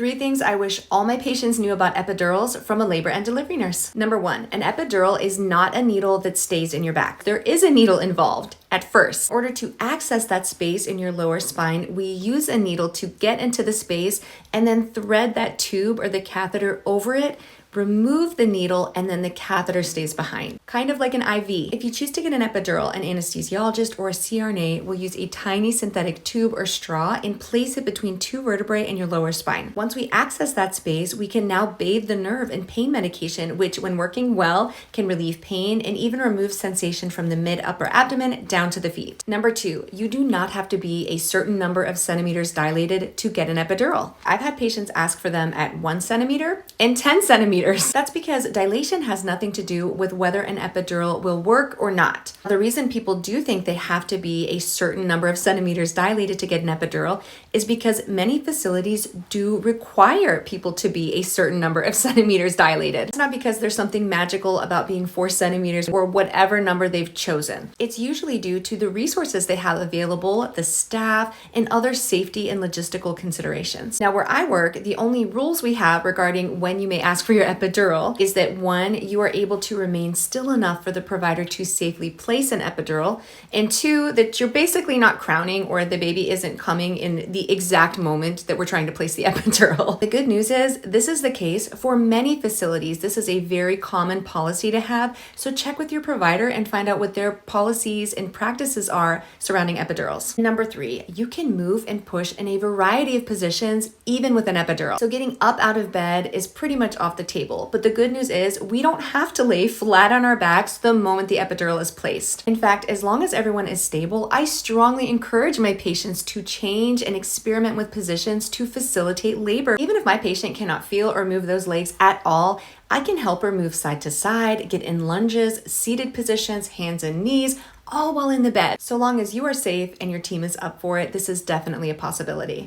3 things I wish all my patients knew about epidurals from a labor and delivery nurse. Number 1, an epidural is not a needle that stays in your back. There is a needle involved at first. In order to access that space in your lower spine, we use a needle to get into the space and then thread that tube or the catheter over it, remove the needle, and then the catheter stays behind. Kind of like an IV. If you choose to get an epidural, an anesthesiologist or a CRNA will use a tiny synthetic tube or straw and place it between 2 vertebrae in your lower spine. Once we access that space, we can now bathe the nerve in pain medication, which when working well can relieve pain and even remove sensation from the mid-upper abdomen down to the feet. Number 2, you do not have to be a certain number of centimeters dilated to get an epidural. I've had patients ask for them at 1 centimeter and 10 centimeters. That's because dilation has nothing to do with whether an epidural will work or not. The reason people do think they have to be a certain number of centimeters dilated to get an epidural is because many facilities do require people to be a certain number of centimeters dilated. It's not because there's something magical about being 4 centimeters or whatever number they've chosen. It's usually due to the resources they have available, the staff, and other safety and logistical considerations. Now, where I work, the only rules we have regarding when you may ask for your epidural is that 1, you are able to remain still enough for the provider to safely place an epidural, and 2, that you're basically not crowning or the baby isn't coming in the exact moment that we're trying to place the epidural. The good news is this is the case for many facilities. This is a very common policy to have, so check with your provider and find out what their policies and practices are surrounding epidurals. Number 3, you can move and push in a variety of positions even with an epidural. So getting up out of bed is pretty much off the table. But the good news is we don't have to lay flat on our backs the moment the epidural is placed. In fact, as long as everyone is stable, I strongly encourage my patients to change and experiment with positions to facilitate labor. Even if my patient cannot feel or move those legs at all, I can help her move side to side, get in lunges, seated positions, hands and knees, all while in the bed. So long as you are safe and your team is up for it, this is definitely a possibility.